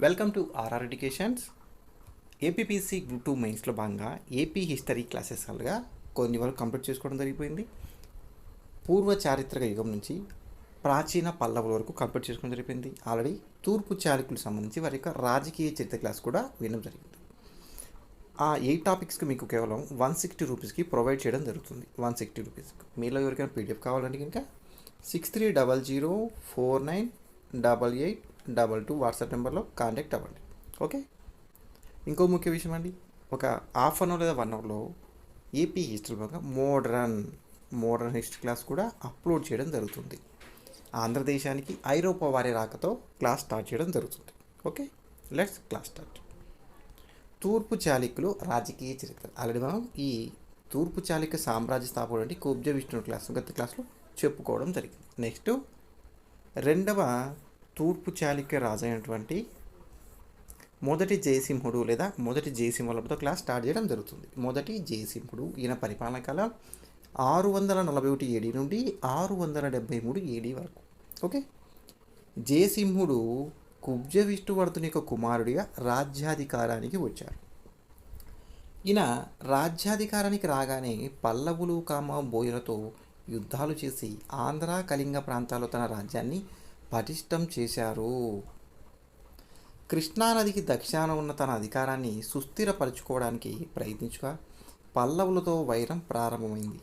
Welcome to RR educations. APPC group 2 మెయిన్స్లో భాగంగా AP history క్లాసెస్గా కొన్ని వరకు కంప్లీట్ చేసుకోవడం జరిగిపోయింది. పూర్వ చారిత్రక యుగం నుంచి ప్రాచీన పల్లవుల వరకు కంప్లీట్ చేసుకోవడం జరిగిపోయింది. ఆల్రెడీ తూర్పు చాళుక్యులకు సంబంధించి వారి యొక్క రాజకీయ చరిత్ర క్లాస్ కూడా వినడం జరిగింది. ఆ 8 టాపిక్స్కి మీకు కేవలం 160 రూపీస్కి ప్రొవైడ్ చేయడం జరుగుతుంది. 160 రూపీస్కి మీలో ఎవరికైనా పీడిఎఫ్ కావాలంటే కనుక 6300498822 వాట్సాప్ నెంబర్లో కాంటాక్ట్ అవ్వండి. ఓకే. ఇంకో ముఖ్య విషయం అండి, ఒక హాఫ్ అన్ అవర్ లేదా 1 అవర్లో ఏపీ హిస్టరీ బాగా మోడర్న్ హిస్టరీ క్లాస్ కూడా అప్లోడ్ చేయడం జరుగుతుంది. ఆంధ్రదేశానికి ఐరోపా వారి రాకతో క్లాస్ స్టార్ట్ చేయడం జరుగుతుంది. Okay, let's class start. తూర్పు చాళుక్యులు రాజకీయ చరిత్ర. ఆల్రెడీ మనం ఈ తూర్పు చాళుక్య సామ్రాజ్య స్థాపకుడు అంటే కుబ్జ విష్ణుడు గత క్లాస్లో చెప్పుకోవడం జరిగింది. నెక్స్ట్ రెండవ తూర్పు చాళుక్య రాజు అయినటువంటి మొదటి జయసింహుడు లేదా మొదటి జయసింహులతో క్లాస్ స్టార్ట్ చేయడం జరుగుతుంది. మొదటి జయసింహుడు ఈయన పరిపాలన కాలం 641 ఏడి నుండి 673 ఏడి వరకు. ఓకే. జయసింహుడు కుబ్జ విష్ణువర్ధుని యొక్క కుమారుడిగా రాజ్యాధికారానికి వచ్చారు. ఈయన రాజ్యాధికారానికి రాగానే పల్లవులు బోయలతో యుద్ధాలు చేసి ఆంధ్ర కళింగ ప్రాంతాల్లో తన రాజ్యాన్ని పటిష్టం చేశారు. కృష్ణానదికి దక్షిణాన ఉన్న తన అధికారాన్ని సుస్థిరపరచుకోవడానికి ప్రయత్నించగా పల్లవులతో వైరం ప్రారంభమైంది.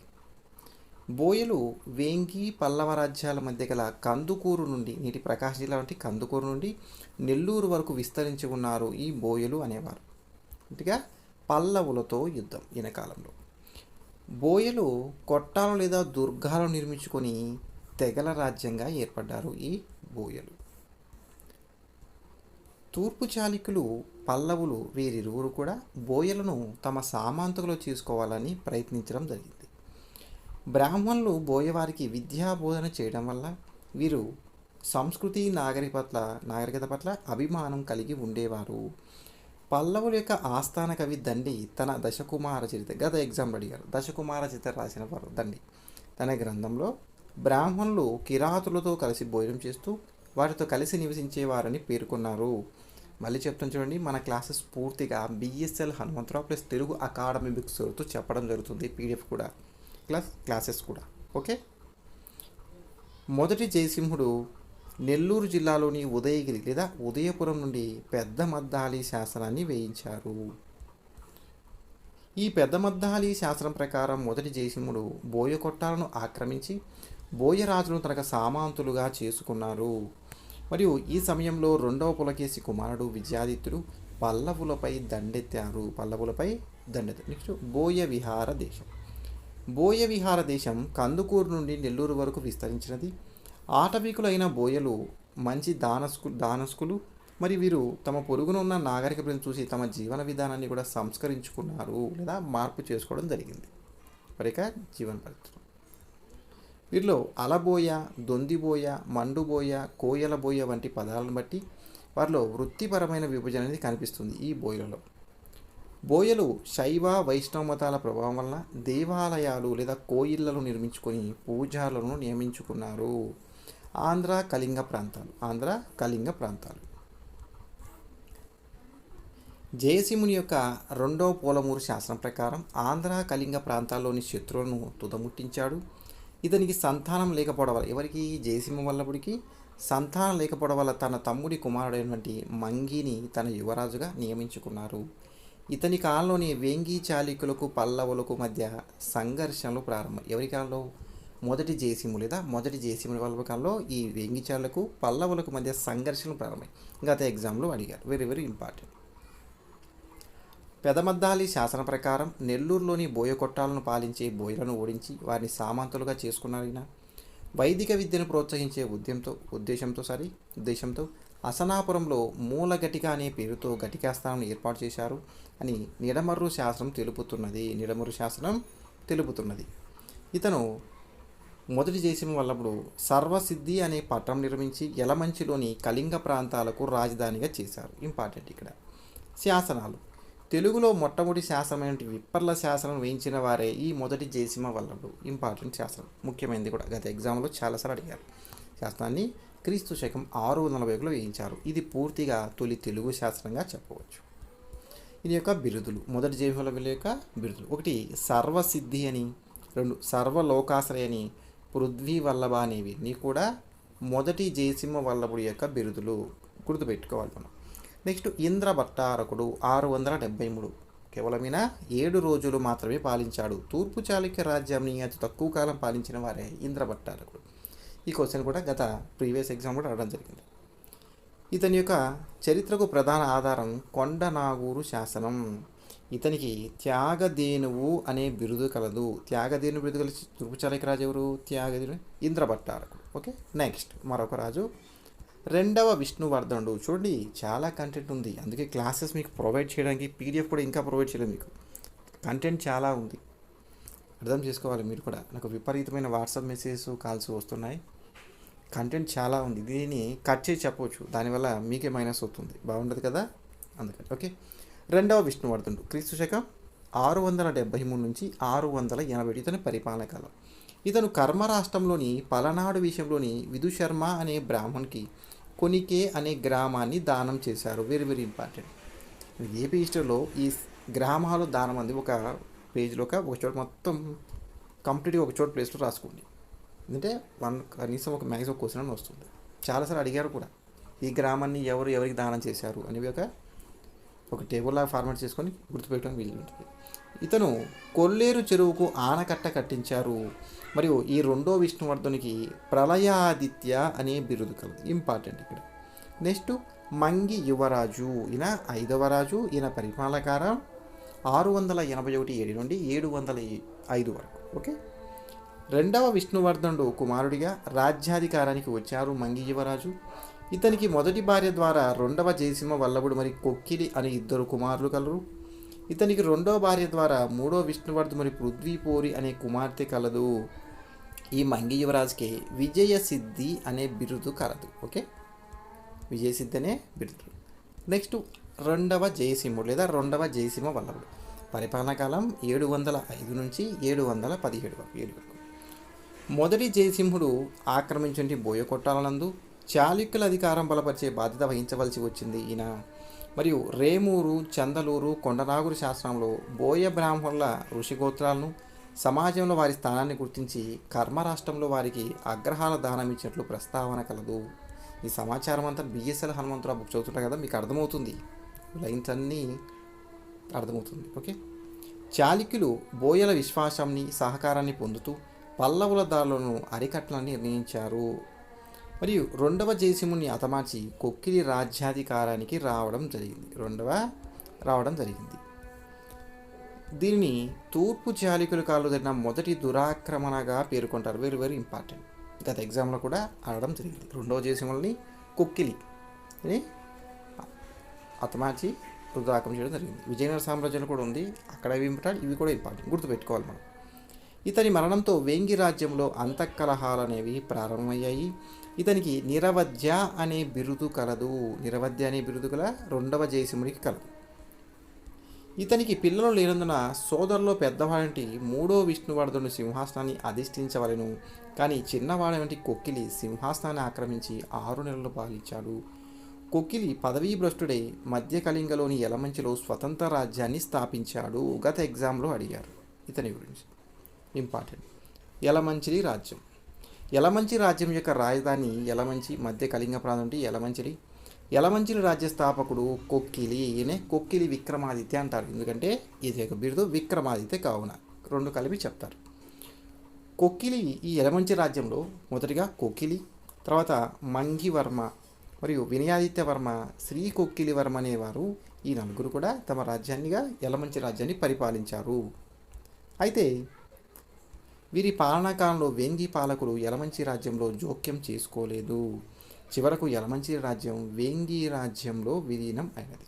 బోయలు వేంగి పల్లవ రాజ్యాల మధ్య గల కందుకూరు నుండి నేటి ప్రకాశం జిల్లా వంటి కందుకూరు నుండి నెల్లూరు వరకు విస్తరించి ఉన్నారు ఈ బోయలు అనేవారు. ఇంటిగా పల్లవులతో యుద్ధం. ఈయన కాలంలో బోయలు కొట్టాలు లేదా దుర్గాలు నిర్మించుకొని తెగల రాజ్యంగా ఏర్పడ్డారు ఈ బోయలు. తూర్పు చాళుక్యులు పల్లవులు వీరిరువురు కూడా బోయలను తమ సామంతులో చేసుకోవాలని ప్రయత్నించడం జరిగింది. బ్రాహ్మణులు బోయవారికి విద్యా బోధన చేయడం వల్ల వీరు సంస్కృతి నాగరికత పట్ల అభిమానం కలిగి ఉండేవారు. పల్లవుల యొక్క ఆస్థాన కవి దండి తన దశకుమార చరిత్ర గత ఎగ్జామ్లో అడిగారు. దశకుమార చరిత్ర రాసిన వారు దండి తన గ్రంథంలో బ్రాహ్మణులు కిరాతులతో కలిసి భోజనం చేస్తూ వారితో కలిసి నివసించేవారని పేర్కొన్నారు. మళ్ళీ చెప్తాను చూడండి, మన క్లాసెస్ పూర్తిగా బిఎస్ఎల్ హనుమంతరావు ప్లస్ తెలుగు అకాడమీ బుక్స్తో చెప్పడం జరుగుతుంది. పీడిఎఫ్ కూడా క్లాసెస్ కూడా. ఓకే. మొదటి జయసింహుడు నెల్లూరు జిల్లాలోని ఉదయగిరి లేదా ఉదయపురం నుండి పెద్ద మద్దాలి శాసనాన్ని వేయించారు. ఈ పెద్ద మద్దాలి శాసనం ప్రకారం మొదటి జయసింహుడు బోయ కొట్టాలను ఆక్రమించి బోయరాజులను తనకు సామంతులుగా చేసుకున్నారు. మరియు ఈ సమయంలో రెండవ పులకేసి కుమారుడు విజయాదిత్యుడు పల్లవులపై దండెత్తారు. నెక్స్ట్ బోయ విహార దేశం కందుకూరు నుండి నెల్లూరు వరకు విస్తరించినది. ఆటవికులైన బోయలు మంచి దానస్కులు మరి వీరు తమ పొరుగున ఉన్న నాగరిక ప్రజలను చూసి తమ జీవన విధానాన్ని కూడా సంస్కరించుకున్నారు లేదా మార్పు చేసుకోవడం జరిగింది. మరి జీవన పరిస్థితులు వీరిలో అలబోయ, దొందిబోయ, మండుబోయ, కోయలబోయ వంటి పదాలను బట్టి వారిలో వృత్తిపరమైన విభజన అనేది కనిపిస్తుంది. ఈ బోయలలో బోయలు శైవ వైష్ణవ మతాల ప్రభావం వలన దేవాలయాలు లేదా కోయిళ్లను నిర్మించుకొని పూజారులను నియమించుకున్నారు. ఆంధ్ర కళింగ ప్రాంతాలు జయసింహుని యొక్క రెండవ పోలమూరు శాసనం ప్రకారం ఆంధ్ర కళింగ ప్రాంతాల్లోని శత్రువులను తుదముట్టించాడు. ఇతనికి సంతానం లేకపోవడం వల్ల ఎవరికి జయసింహ వల్లభుడికి సంతానం లేకపోవడం వల్ల తన తమ్ముడి కుమారుడైనటువంటి మంగిని తన యువరాజుగా నియమించుకున్నారు. ఇతని కాలంలోని వేంగి చాళుక్యులకు పల్లవులకు మధ్య సంఘర్షణలు ప్రారంభం. ఎవరి కాలంలో? మొదటి జయసింహుని వల్లభ కాలంలో ఈ వేంగి చాళులకు పల్లవులకు మధ్య సంఘర్షణలు ప్రారంభమై గత ఎగ్జామ్లో అడిగారు. Very very important. పెదమద్దాలి శాసన ప్రకారం నెల్లూరులోని బోయ కొట్టాలను పాలించే బోయలను ఓడించి వారిని సామంతులుగా చేసుకున్నారు. ఈయన వైదిక విద్యను ప్రోత్సహించే ఉద్దేశంతో అసనాపురంలో మూలఘటిక అనే పేరుతో ఘటికాస్థానం ఏర్పాటు చేశారు అని నిడమర్రు శాసనం తెలుపుతున్నది. ఇతను మొదటి జయసింహ వల్లభుడు సర్వసిద్ధి అనే పట్టణం నిర్మించి యలమంచిలోని కళింగ ప్రాంతాలకు రాజధానిగా చేశారు. ఇంపార్టెంట్ ఇక్కడ శాసనాలు. తెలుగులో మొట్టమొదటి శాసనమైన విప్పర్ల శాసనం వేయించిన వారే ఈ మొదటి జయసింహ వల్లభుడు. ఇంపార్టెంట్ శాసనం, ముఖ్యమైనది కూడా. గత ఎగ్జామ్లో చాలాసార్లు అడిగారు. శాసనాన్ని క్రీస్తు శకం 641లో వేయించారు. ఇది పూర్తిగా తొలి తెలుగు శాస్త్రంగా చెప్పవచ్చు. ఇది యొక్క బిరుదులు, మొదటి జయసింహ వీళ్ళ యొక్క బిరుదులు: 1 సర్వసిద్ధి అని, 2 సర్వలోకాశ్రయ అని, పృథ్వీ వల్లభ అనేవి నీ కూడా మొదటి జయసింహ వల్లభుడి యొక్క బిరుదులు, గుర్తుపెట్టుకోవాలి మనం. నెక్స్ట్ ఇంద్ర భట్టారకుడు 673, కేవలం 7 రోజులు మాత్రమే పాలించాడు. తూర్పు చాళుక్య రాజ్యాన్ని అతి తక్కువ కాలం పాలించిన వారే ఇంద్ర భట్టారకుడు. ఈ క్వశ్చన్ కూడా గత ప్రీవియస్ ఎగ్జామ్ కూడా అడగడం జరిగింది. ఇతని యొక్క చరిత్రకు ప్రధాన ఆధారం కొండనాగూరు శాసనం. ఇతనికి త్యాగధేనువు అనే బిరుదు కలదు. త్యాగధేను బిరుదు కలిసి తూర్పు చాళుక్య రాజు ఎవరు? త్యాగధేను ఇంద్ర భట్టారకుడు. ఓకే, నెక్స్ట్ మరొక రాజు 2వ విష్ణువర్ధనుడు. చూడండి, చాలా కంటెంట్ ఉంది, అందుకే క్లాసెస్ మీకు ప్రొవైడ్ చేయడానికి పీడిఎఫ్ కూడా ఇంకా ప్రొవైడ్ చేయలేదు. మీకు కంటెంట్ చాలా ఉంది, అర్థం చేసుకోవాలి మీరు కూడా. నాకు విపరీతమైన వాట్సాప్ మెసేజెస్ కాల్స్ వస్తున్నాయి, కంటెంట్ చాలా ఉంది. దీన్ని కట్ చేసి చెప్పవచ్చు, దానివల్ల మీకే మైనస్ అవుతుంది, బాగుండదు కదా, అందుకని. ఓకే, 2వ విష్ణువర్ధనుడు క్రీస్తు శకం 673 నుంచి 680 ఇతని పరిపాలన కాలం. ఇతను కర్మ రాష్ట్రంలోని పలనాడు విషయంలోని విదుశర్మ అనే బ్రాహ్మణ్కి కొనికే అనే గ్రామాన్ని దానం చేశారు. Very very important. ఏపీ హిస్టరీలో ఈ గ్రామాలు దానం అంది ఒక పేజ్లో ఒక చోట మొత్తం కంప్లీట్గా ఒక చోట ప్లేస్లో రాసుకోండి. ఎందుకంటే కనీసం ఒక మ్యాక్సిమం క్వశ్చన్ అని వస్తుంది. చాలాసార్లు అడిగారు కూడా, ఈ గ్రామాన్ని ఎవరికి దానం చేశారు అనేవి ఒక టేబుల్ లాగా ఫార్మాట్ చేసుకొని గుర్తుపెట్టడం వీలు ఉంటుంది. ఇతను కొల్లేరు చెరువుకు ఆనకట్ట కట్టించారు. మరియు ఈ 2వ విష్ణువర్ధనునికి ప్రళయాదిత్య అనే బిరుదు కలదు, ఇంపార్టెంట్ ఇక్కడ. నెక్స్ట్ మంగి యువరాజు, ఈయన 5వ రాజు. ఈయన పరిపాలన కాలం 681 ఏడి నుండి 705 వరకు. ఓకే, 2వ విష్ణువర్ధనుడు కుమారుడిగా రాజ్యాధికారానికి వచ్చారు మంగి యువరాజు. ఇతనికి మొదటి భార్య ద్వారా 2వ జయసింహ వల్లభుడు మరియు కొక్కిలి అనే 2 కుమారులు కలరు. ఇతనికి 2వ భార్య ద్వారా 3వ విష్ణువర్ధు మరియు పృథ్వీపోరి అనే కుమార్తె కలదు. ఈ మంగి యువరాజుకి విజయసిద్ధి అనే బిరుదు కలదు. ఓకే, విజయసిద్ధి అనే బిరుదు. నెక్స్ట్ 2వ జయసింహుడు లేదా 2వ జయసింహ వల్లభుడు. పరిపాలనా కాలం 705 నుంచి 717 వరకు, 7 వరకు. మొదటి జయసింహుడు ఆక్రమించిన బోయకొట్టాలనందు చాళుక్యుల అధికారం బలపరిచే బాధ్యత వహించవలసి వచ్చింది ఈయన. మరియు రేమూరు, చందలూరు, కొండనాగురు శాస్త్రంలో బోయ బ్రాహ్మణుల ఋషిగోత్రాలను, సమాజంలో వారి స్థానాన్ని గుర్తించి కర్మ రాష్ట్రంలో వారికి అగ్రహాల దానం ఇచ్చినట్లు ప్రస్తావన కలదు. ఈ సమాచారం అంతా బిఎస్ఎల్ హనుమంతరావు బుక్ చదువుతుంటారు కదా, మీకు అర్థమవుతుంది, లైన్స్ అన్నీ అర్థమవుతుంది. ఓకే, చాళుక్యులు బోయల విశ్వాసాన్ని సహకారాన్ని పొందుతూ పల్లవుల దారులను అరికట్లని నిర్ణయించారు. మరియు 2వ జయసింహుని హతమార్చి కొక్కిలి రాజ్యాధికారానికి రావడం జరిగింది. దీనిని తూర్పు చాళుక్యుల కాలంలో జరిగిన మొదటి దురాక్రమణగా పేర్కొంటారు. వెరీ వెరీ ఇంపార్టెంట్, గత ఎగ్జామ్లో కూడా అడగడం జరిగింది. 2వ జయసింహుని కొక్కిలి హతమార్చి రుద్రాక్రమణ చేయడం జరిగింది. విజయనగర సామ్రాజ్యంలో కూడా ఉంది, అక్కడ ఇవి కూడా ఇంపార్టెంట్, గుర్తుపెట్టుకోవాలి మనం. ఇతని మరణంతో వేంగి రాజ్యంలో అంతఃకలహాలు అనేవి ప్రారంభమయ్యాయి. ఇతనికి నిరవధ్య అనే బిరుదు కలదు. నిరవధ్య అనే బిరుదు గల 2వ జయసింహునికి కలదు. ఇతనికి పిల్లలు లేనందున సోదరులో పెద్దవాడంటి 3వ విష్ణువర్ధనుడు సింహాసనాన్ని అధిష్ఠించవలెను. కానీ చిన్నవాడంటి కొక్కిలి సింహాసనాన్ని ఆక్రమించి 6 నెలలు పాలించాడు. కొక్కిలి పదవీభ్రష్టుడై మధ్య కళింగలోని యలమంచిలో స్వతంత్ర రాజ్యాన్ని స్థాపించాడు. గత ఎగ్జామ్లో అడిగారు ఇతని గురించి, ఇంపార్టెంట్. యలమంచి రాజ్యం యొక్క రాజధాని యలమంచి, మధ్య కళింగ ప్రాంతం యలమంచిలి రాజ్య స్థాపకుడు కొక్కిలి. ఈయనే కొక్కిలి విక్రమాదిత్య అంటారు, ఎందుకంటే ఇది ఒక బిరుదు విక్రమాదిత్య కావున 2 కలిపి చెప్తారు. కొక్కిలి ఈ యలమంచి రాజ్యంలో మొదటిగా కొక్కిలి, తర్వాత మంగివర్మ మరియు వినయాదిత్య వర్మ, శ్రీ కొక్కిలి వర్మ అనేవారు, ఈ 4 కూడా తమ రాజ్యాన్నిగా యలమంచి రాజ్యాన్ని పరిపాలించారు. అయితే వీరి పాలనాకాలంలో వేంగి పాలకులు యలమంచి రాజ్యంలో జోక్యం చేసుకోలేదు. చివరకు యలమంచి రాజ్యం వేంగి రాజ్యంలో విలీనం అయినది.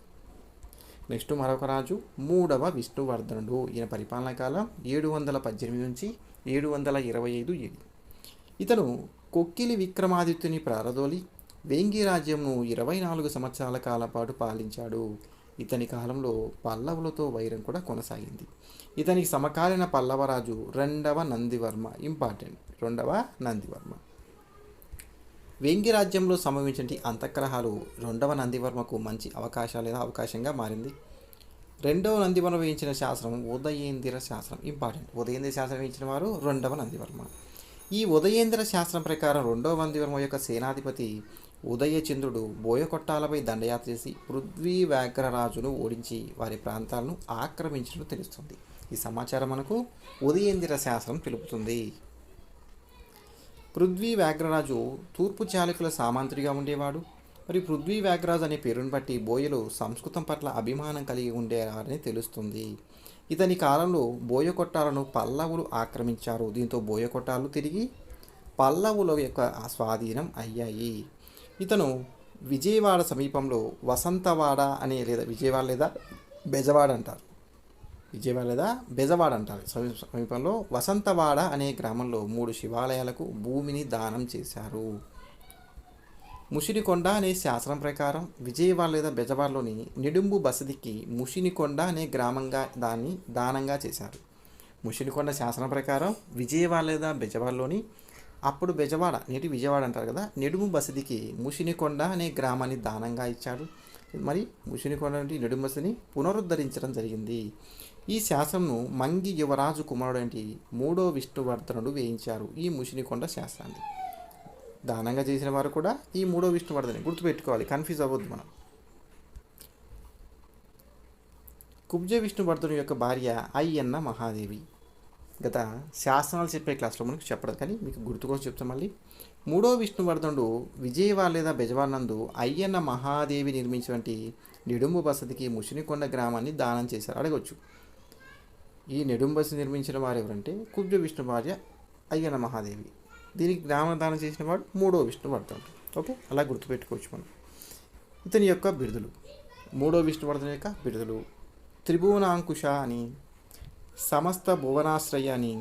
నెక్స్ట్ మరొక రాజు 3వ విష్ణువర్ధనుడు. ఈయన పరిపాలనా కాలం 718 నుంచి 725 ఏడి. ఇతను కొక్కిలి విక్రమాదిత్యుని ప్రారదోలి వేంగి రాజ్యంను 24 సంవత్సరాల కాలం పాటు పాలించాడు. ఇతని కాలంలో పల్లవులతో వైరం కూడా కొనసాగింది. ఇతనికి సమకాలీన పల్లవరాజు 2వ నందివర్మ, ఇంపార్టెంట్, 2వ నందివర్మ. వెంగి రాజ్యంలో సంభవించిన అంతఃకలహాలు రెండవ నందివర్మకు మంచి అవకాశంగా మారింది. రెండవ నందివర్మ వేయించిన శాస్త్రం ఉదయేంద్ర శాస్త్రం. ఇంపార్టెంట్. ఉదయేంద్ర శాస్త్రం వేయించిన వారు రెండవ నందివర్మ. ఈ ఉదయేంద్ర శాస్త్రం ప్రకారం రెండవ నందివర్మ యొక్క సేనాధిపతి ఉదయచంద్రుడు బోయకొట్టాలపై దండయాత్ర చేసి పృథ్వీ వ్యాఘ్రరాజును ఓడించి వారి ప్రాంతాలను ఆక్రమించినట్టు తెలుస్తుంది. ఈ సమాచారం మనకు ఉదయేంద్ర శాస్త్రం తెలుపుతుంది. పృథ్వీ వ్యాఘ్రరాజు తూర్పు చాళుక్యుల సామంతుడిగా ఉండేవాడు. మరి పృథ్వీ వ్యాఘ్రరాజు అనే పేరును బట్టి బోయలు సంస్కృతం పట్ల అభిమానం కలిగి ఉండేవారని తెలుస్తుంది. ఇతని కాలంలో బోయకొట్టాలను పల్లవులు ఆక్రమించారు. దీంతో బోయకొట్టాలు తిరిగి పల్లవుల యొక్క స్వాధీనం అయ్యాయి. ఇతను విజయవాడ సమీపంలో వసంతవాడ అనే విజయవాడ లేదా బెజవాడ అంటారు. సమీపంలో వసంతవాడ అనే గ్రామంలో 3 శివాలయాలకు భూమిని దానం చేశారు. ముషినికొండ అనే శాస్త్రం ప్రకారం విజయవాడ లేదా బెజవాడలోని నిడుంబు బసదికి ముషినికొండ అనే గ్రామంగా దాన్ని దానంగా చేశారు. ముషినికొండ శాస్త్రం ప్రకారం విజయవాడ లేదా బెజవాడలోని అప్పుడు బెజవాడ నేటి విజయవాడ అంటారు కదా, నిడుంబు బసదికి ముషినికొండ అనే గ్రామాన్ని దానంగా ఇచ్చాడు. మరి ముషినికొండ నుండి నిడుంబు బసదిని పునరుద్ధరించడం జరిగింది. ఈ శాస్త్రంను మంగి యువరాజు కుమారుడు 3వ విష్ణువర్ధనుడు వేయించారు. ఈ ముషినికొండ శాస్త్రాన్ని దానంగా చేసిన వారు కూడా ఈ 3వ విష్ణువర్ధని గుర్తుపెట్టుకోవాలి, కన్ఫ్యూజ్ అవ్వద్దు మనం. కుబ్జ విష్ణువర్ధను యొక్క భార్య అయ్యన్న మహాదేవి. గత శాస్త్రాలు చెప్పే క్లాస్లో మనకు చెప్పడం, కానీ మీకు గుర్తుకోసం చెప్తాం మళ్ళీ. 3వ విష్ణువర్ధనుడు విజయవాడ లేదా బెజవాడ నందు అయ్యన్న మహాదేవి నిర్మించినటువంటి నిడుంబు బసదికి ముషినికొండ గ్రామాన్ని దానం చేశారు. అడగవచ్చు, ఈ నిడుంబు బసది నిర్మించిన వారు ఎవరంటే కుబ్జ విష్ణు భార్య అయ్యన్న మహాదేవి. దీనికి గ్రామ దానం చేసిన వాడు 3వ విష్ణువర్ధనుడు. ఓకే, అలా గుర్తుపెట్టుకోవచ్చు మనం. ఇతని యొక్క బిరుదులు, 3వ విష్ణువర్ధను యొక్క బిరుదులు త్రిభువనాంకుశ అని, సమస్త భువనాశ్రయ అని,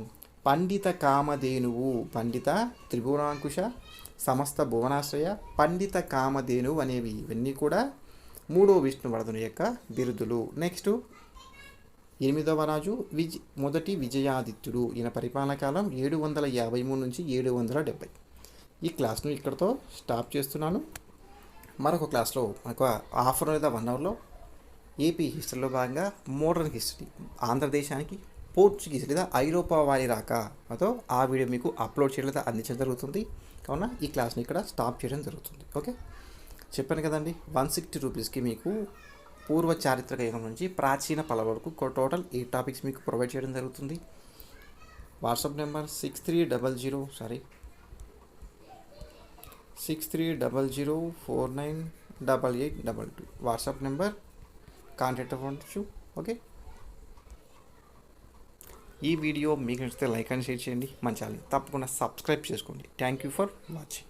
పండిత కామధేనువు. పండిత త్రిభువనాంకుశ, సమస్త భువనాశ్రయ, పండిత కామధేనువు అనేవి ఇవన్నీ కూడా 3వ విష్ణువర్ధను యొక్క బిరుదులు. నెక్స్ట్ 8వ రాజు మొదటి విజయాదిత్యుడు. ఈయన పరిపాలన కాలం 753 నుంచి 770. ఈ క్లాస్ను ఇక్కడతో స్టాప్ చేస్తున్నాను. మరొక క్లాస్లో మనకు హాఫ్ అవర్ లేదా 1 అవర్లో ఏపీ హిస్టరీలో భాగంగా మోడర్న్ హిస్టరీ, ఆంధ్రదేశానికి పోర్చుగీస్ లేదా ఐరోపా వారి రాకతో ఆ వీడియో మీకు అప్లోడ్ చేయడం లేదా అందించడం జరుగుతుంది. కావున ఈ క్లాస్ని ఇక్కడ స్టాప్ చేయడం జరుగుతుంది. ఓకే, చెప్పాను కదండి, 160 రూపీస్కి మీకు పూర్వ చారిత్రక యుగం నుంచి ప్రాచీన పల్లవుల వరకు టోటల్ 8 టాపిక్స్ మీకు ప్రొవైడ్ చేయడం జరుగుతుంది. WhatsApp number 6300498822 WhatsApp number, contact అవ్వచ్చు. ఓకే, ఈ వీడియో మీకు నచ్చితే లైక్ అండ్ షేర్ చేయండి. మన ఛానల్ తప్పకుండా సబ్స్క్రైబ్ చేసుకోండి. Thank you for watching.